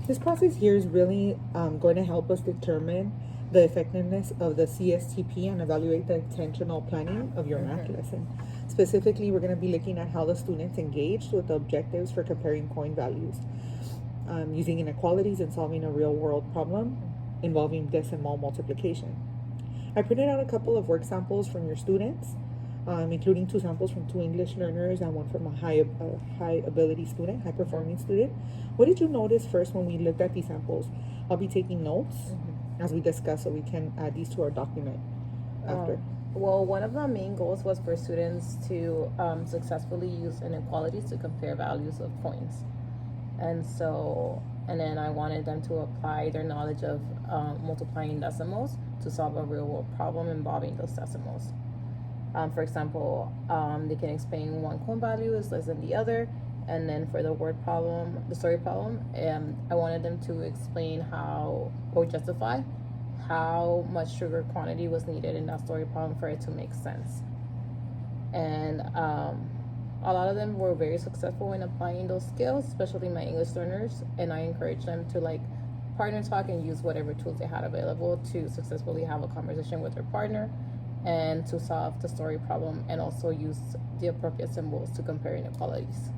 This process here is really going to help us determine the effectiveness of the CSTP and evaluate the intentional planning of your math lesson. Specifically, we're going to be looking at how the students engaged with the objectives for comparing coin values, using inequalities and solving a real world problem involving decimal multiplication. I printed out a couple of work samples from your students, including 2 samples from 2 English learners and 1 from a high ability student, high performing student. What did you notice first when we looked at these samples? I'll be taking notes as we discuss so we can add these to our document after. Well, one of the main goals was for students to successfully use inequalities to compare values of coins. And then I wanted them to apply their knowledge of multiplying decimals to solve a real world problem involving those decimals. For example, they can explain one coin value is less than the other. And then for the word problem, the story problem, I wanted them to explain how, or justify how much sugar quantity was needed in that story problem for it to make sense. And a lot of them were very successful in applying those skills, especially my English learners. And I encouraged them to partner talk and use whatever tools they had available to successfully have a conversation with their partner and to solve the story problem, and also use the appropriate symbols to compare inequalities.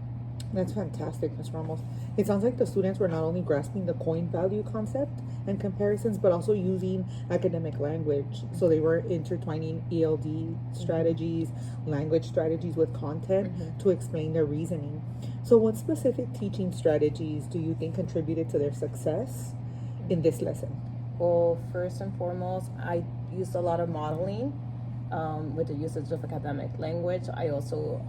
That's fantastic, Ms. Ramos. It sounds like the students were not only grasping the coin value concept and comparisons, but also using academic language. So they were intertwining ELD strategies, language strategies with content to explain their reasoning. So what specific teaching strategies do you think contributed to their success in this lesson? Well, first and foremost, I used a lot of modeling with the usage of academic language. I also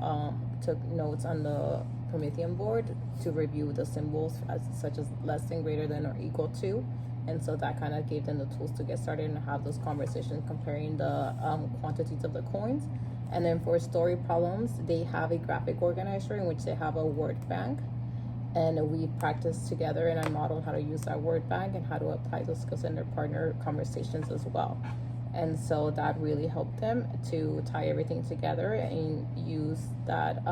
took notes on the Promethean board to review the symbols such as less than, greater than, or equal to. And so that kind of gave them the tools to get started and have those conversations comparing the quantities of the coins. And then for story problems, they have a graphic organizer in which they have a word bank. And we practiced together, and I modeled how to use that word bank and how to apply those skills in their partner conversations as well. And so that really helped them to tie everything together and use that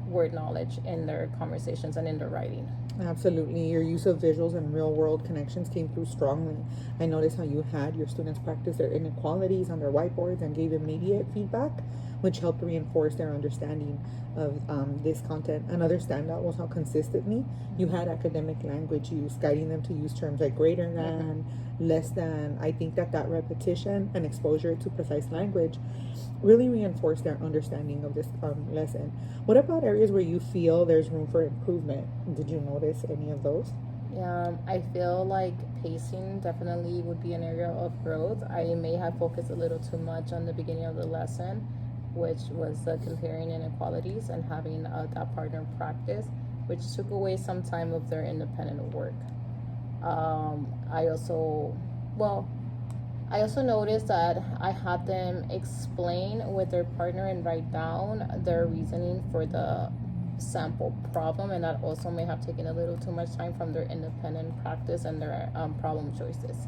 word knowledge in their conversations and in their writing. Absolutely. Your use of visuals and real world connections came through strongly. I noticed how you had your students practice their inequalities on their whiteboards and gave immediate feedback, which helped reinforce their understanding of this content. Another standout was how consistently you had academic language use, guiding them to use terms like greater than, less than. I think that repetition and exposure to precise language really reinforced their understanding of this lesson. What about areas where you feel there's room for improvement? Did you notice any of those? Yeah, I feel like pacing definitely would be an area of growth. I may have focused a little too much on the beginning of the lesson, which was comparing inequalities and having that partner practice, which took away some time of their independent work. I also noticed that I had them explain with their partner and write down their reasoning for the sample problem, and that also may have taken a little too much time from their independent practice and their problem choices.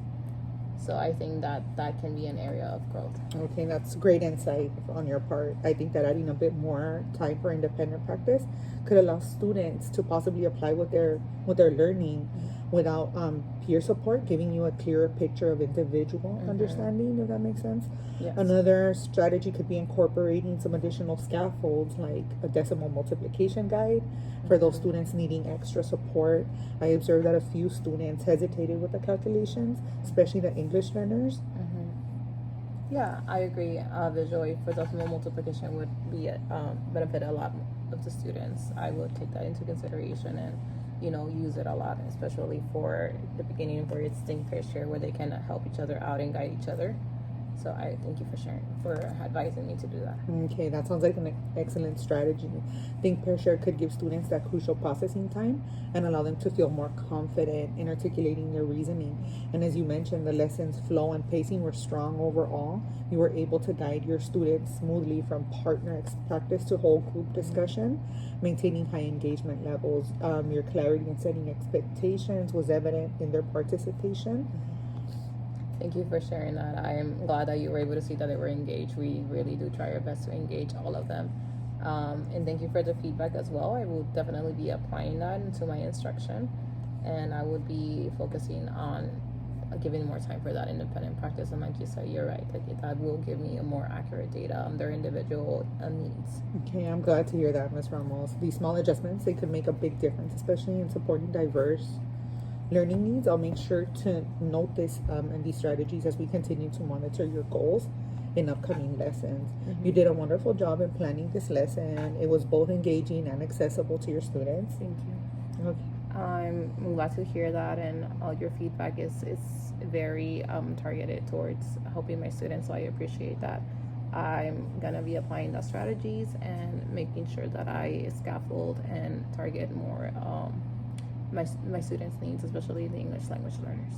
So I think that can be an area of growth. Okay, that's great insight on your part. I think that adding a bit more time for independent practice could allow students to possibly apply what they're learning without peer support, giving you a clearer picture of individual understanding, if that makes sense. Yes. Another strategy could be incorporating some additional scaffolds like a decimal multiplication guide for those students needing extra support. I observed that a few students hesitated with the calculations, especially the English learners. Yeah, I agree. Visually, for decimal multiplication would be benefit a lot of the students. I would take that into consideration and use it a lot, especially for the beginning where it's think, pair, share, where they can help each other out and guide each other. So I thank you for advising me to do that. Okay, that sounds like an excellent strategy. Think, pair, share could give students that crucial processing time and allow them to feel more confident in articulating their reasoning. And as you mentioned, the lessons flow and pacing were strong overall. You were able to guide your students smoothly from partner practice to whole group discussion, maintaining high engagement levels. Your clarity in setting expectations was evident in their participation. Thank you for sharing that. I am glad that you were able to see that they were engaged. We really do try our best to engage all of them. And thank you for the feedback as well. I will definitely be applying that into my instruction. and I would be focusing on giving more time for that independent practice. And like you said, you're right. I think that will give me a more accurate data on their individual needs. Okay, I'm glad to hear that, Ms. Ramos. These small adjustments, they can make a big difference, especially in supporting diverse learning needs. I'll make sure to note this and these strategies as we continue to monitor your goals in upcoming lessons. You did a wonderful job in planning this lesson. It was both engaging and accessible to your students. Thank you. Okay. I'm glad to hear that, and all your feedback is very targeted towards helping my students, so I appreciate that. I'm gonna be applying the strategies and making sure that I scaffold and target more my students' needs, especially the English language learners.